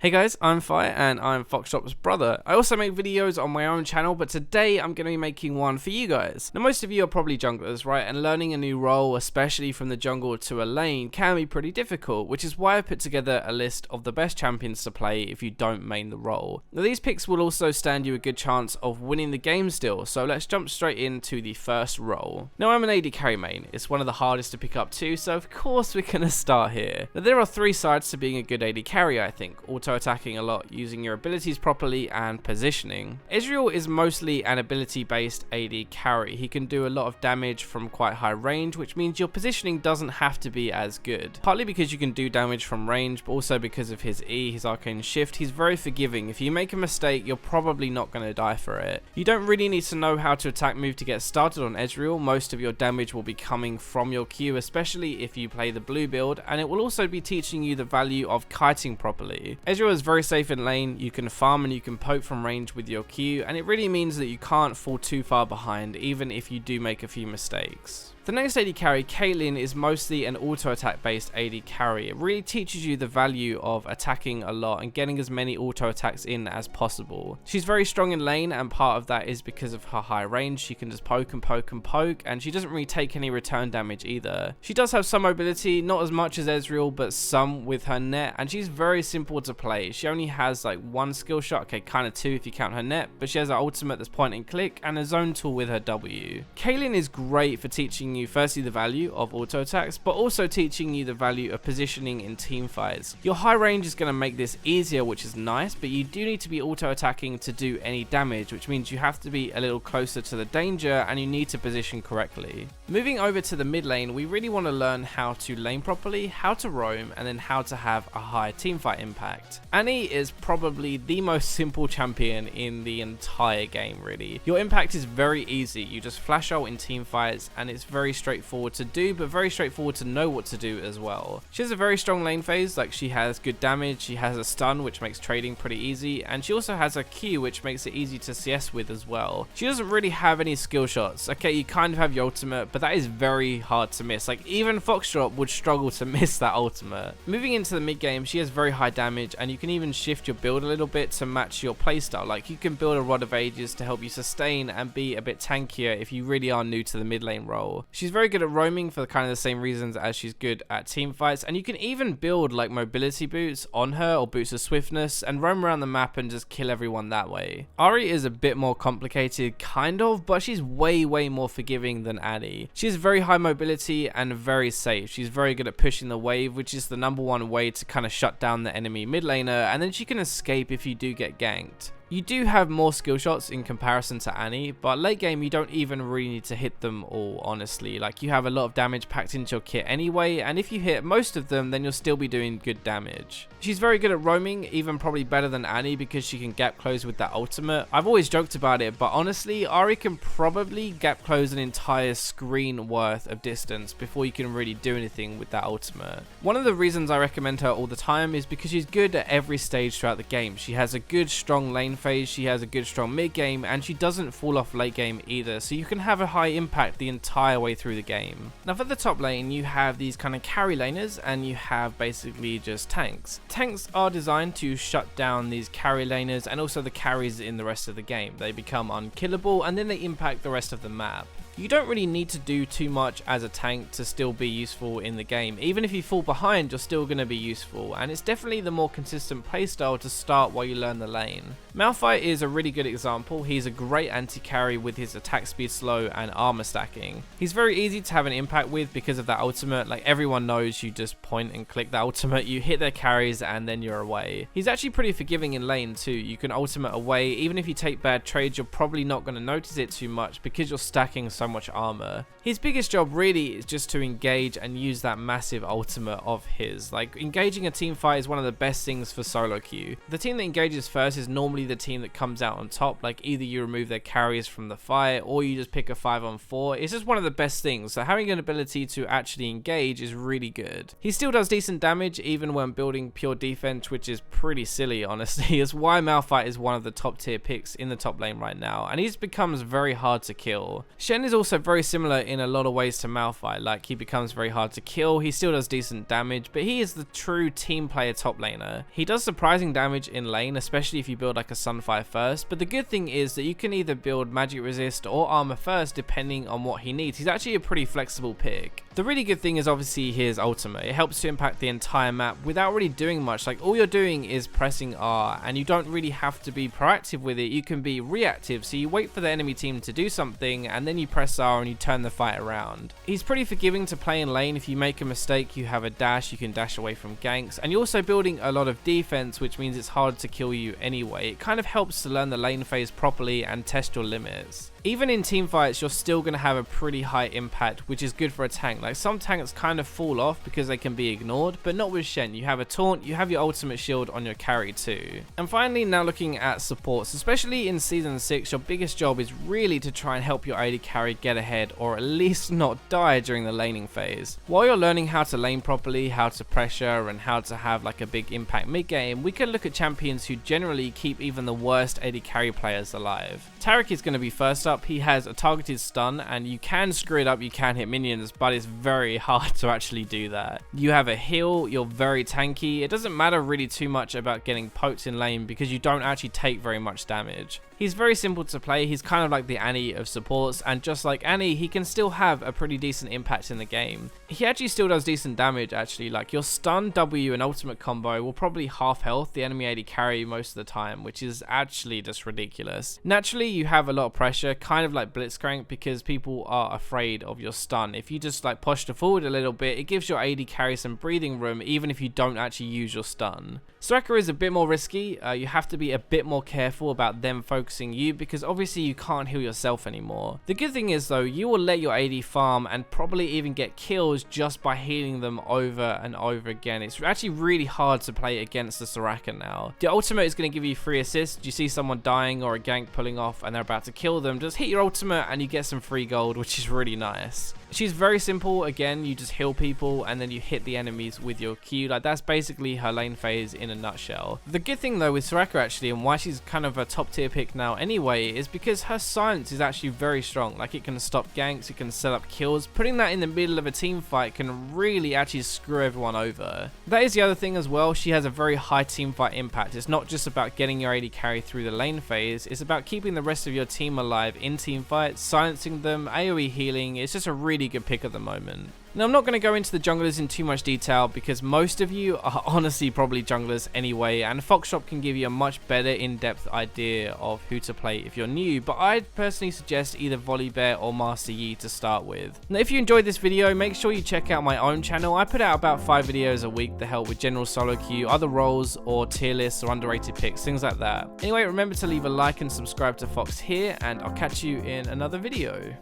Hey guys, I'm Fire and I'm Foxdrop's brother. I also make videos on my own channel, but today I'm going to be making one for you guys. Now most of you are probably junglers, right? And learning a new role, especially from the jungle to a lane, can be pretty difficult, which is why I put together a list of the best champions to play if you don't main the role. Now these picks will also stand you a good chance of winning the game still, so let's jump straight into the first role. Now I'm an AD carry main. It's one of the hardest to pick up too, so of course we're going to start here. Now there are three sides to being a good AD carry, I think. Attacking a lot, using your abilities properly, and positioning. Ezreal is mostly an ability based AD carry. He can do a lot of damage from quite high range, which means your positioning doesn't have to be as good. Partly because you can do damage from range, but also because of his E, his arcane shift. He's very forgiving. If you make a mistake, you're probably not going to die for it. You don't really need to know how to attack move to get started on Ezreal. Most of your damage will be coming from your Q, especially if you play the blue build, and it will also be teaching you the value of kiting properly. Ezreal is very safe in lane. You can farm and you can poke from range with your Q, and it really means that you can't fall too far behind even if you do make a few mistakes. The next AD carry, Caitlyn, is mostly an auto attack based AD carry. It really teaches you the value of attacking a lot and getting as many auto attacks in as possible. She's very strong in lane, and part of that is because of her high range. She can just poke and poke and poke, and she doesn't really take any return damage either. She does have some mobility, not as much as Ezreal, but some with her net, and she's very simple to play. She only has like one skill shot, okay, kind of two if you count her net, but she has an ultimate that's point and click and a zone tool with her W. Caitlyn is great for teaching you firstly the value of auto attacks, but also teaching you the value of positioning in team fights. Your high range is going to make this easier, which is nice, but you do need to be auto attacking to do any damage, which means you have to be a little closer to the danger and you need to position correctly. Moving over to the mid lane, we really want to learn how to lane properly, how to roam, and then how to have a high teamfight impact. Ahri is probably the most simple champion in the entire game, really. Your impact is very easy. You just flash ult in team fights and it's very straightforward to do, but very straightforward to know what to do as well. She has a very strong lane phase, like she has good damage, she has a stun which makes trading pretty easy, and she also has a Q which makes it easy to CS with as well. She doesn't really have any skill shots. Okay, you kind of have your ultimate, but that is very hard to miss. Like even Foxdrop would struggle to miss that ultimate. Moving into the mid game, she has very high damage, and you can even shift your build a little bit to match your playstyle. Like you can build a Rod of Ages to help you sustain and be a bit tankier if you really are new to the mid lane role. She's very good at roaming for kind of the same reasons as she's good at team fights, and you can even build like mobility boots on her or boots of swiftness and roam around the map and just kill everyone that way. Ahri is a bit more complicated kind of, but she's way more forgiving than Ahri. She has very high mobility and very safe. She's very good at pushing the wave, which is the #1 way to kind of shut down the enemy mid laner, and then she can escape if you do get ganked. You do have more skill shots in comparison to Ahri, but late game you don't even really need to hit them all, honestly. Like you have a lot of damage packed into your kit anyway, and if you hit most of them, then you'll still be doing good damage. She's very good at roaming, even probably better than Ahri because she can gap close with that ultimate. I've always joked about it, but honestly, Ahri can probably gap close an entire screen worth of distance before you can really do anything with that ultimate. One of the reasons I recommend her all the time is because she's good at every stage throughout the game. She has a good strong lane phase, she has a good strong mid game, and she doesn't fall off late game either, so you can have a high impact the entire way through the game. Now for the top lane, you have these kind of carry laners, and you have basically just tanks. Tanks are designed to shut down these carry laners and also the carries in the rest of the game. They become unkillable and then they impact the rest of the map. You don't really need to do too much as a tank to still be useful in the game. Even if you fall behind, you're still going to be useful, and it's definitely the more consistent playstyle to start while you learn the lane. Malphite is a really good example. He's a great anti-carry with his attack speed slow and armor stacking. He's very easy to have an impact with because of that ultimate. Like everyone knows, you just point and click the ultimate, you hit their carries, and then you're away. He's actually pretty forgiving in lane too. You can ultimate away. Even if you take bad trades, you're probably not going to notice it too much because you're stacking so much armor. His biggest job really is just to engage and use that massive ultimate of his. Like engaging a team fight is one of the best things for solo queue. The team that engages first is normally the team that comes out on top. Like either you remove their carries from the fight or you just pick a 5-on-4. It's just one of the best things. So having an ability to actually engage is really good. He still does decent damage even when building pure defense, which is pretty silly honestly. It's why Malphite is one of the top tier picks in the top lane right now, and he just becomes very hard to kill. Shen is also also very similar in a lot of ways to Malphite, like he becomes very hard to kill, he still does decent damage, but he is the true team player top laner. He does surprising damage in lane, especially if you build like a Sunfire first, but the good thing is that you can either build magic resist or armor first depending on what he needs. He's actually a pretty flexible pick. The really good thing is obviously his ultimate. It helps to impact the entire map without really doing much. Like all you're doing is pressing R, and you don't really have to be proactive with it. You can be reactive, so you wait for the enemy team to do something and then you press R and you turn the fight around. He's pretty forgiving to play in lane. If you make a mistake, you have a dash, you can dash away from ganks, and you're also building a lot of defense, which means it's hard to kill you anyway. It kind of helps to learn the lane phase properly and test your limits. Even in team fights, you're still going to have a pretty high impact, which is good for a tank. Like some tanks kind of fall off because they can be ignored, but not with Shen. You have a taunt, you have your ultimate shield on your carry too. And finally, now looking at supports, especially in season 6, your biggest job is really to try and help your AD carry get ahead, or at least not die during the laning phase. While you're learning how to lane properly, how to pressure, and how to have like a big impact mid game, we can look at champions who generally keep even the worst AD carry players alive. Taric is going to be first up. He has a targeted stun, and you can screw it up, you can hit minions, but it's very hard to actually do that. You have a heal, you're very tanky. It doesn't matter really too much about getting poked in lane because you don't actually take very much damage. He's very simple to play. He's kind of like the Ahri of supports, and just like Ahri, he can still have a pretty decent impact in the game. He actually still does decent damage actually. Like your stun, W, and ultimate combo will probably half health the enemy AD carry most of the time, which is actually just ridiculous. Naturally, you have a lot of pressure, kind of like Blitzcrank, because people are afraid of your stun. If you just like push the forward a little bit, it gives your AD carry some breathing room even if you don't actually use your stun. Soraka is a bit more risky. You have to be a bit more careful about them focusing you because obviously you can't heal yourself anymore. The good thing is though, you will let your AD farm and probably even get kills just by healing them over and over again. It's actually really hard to play against the Soraka now. The ultimate is going to give you free assists. You see someone dying or a gank pulling off and they're about to kill them, just hit your ultimate and you get some free gold, which is really nice. She's very simple. Again, you just heal people and then you hit the enemies with your Q. Like that's basically her lane phase in a nutshell. The good thing though with Soraka actually, and why she's kind of a top tier pick now anyway, is because her silence is actually very strong. Like it can stop ganks, it can set up kills. Putting that in the middle of a team fight can really actually screw everyone over. That is the other thing as well. She has a very high team fight impact. It's not just about getting your AD carry through the lane phase. It's about keeping the rest of your team alive in team fights, silencing them, AoE healing. It's just a really good pick at the moment. Now, I'm not going to go into the junglers in too much detail because most of you are honestly probably junglers anyway, and Foxdrop can give you a much better in-depth idea of who to play if you're new, but I'd personally suggest either Volibear or Master Yi to start with. Now, if you enjoyed this video, make sure you check out my own channel. I put out about 5 videos a week that help with general solo queue, other roles, or tier lists or underrated picks, things like that. Anyway, remember to leave a like and subscribe to Fox here, and I'll catch you in another video.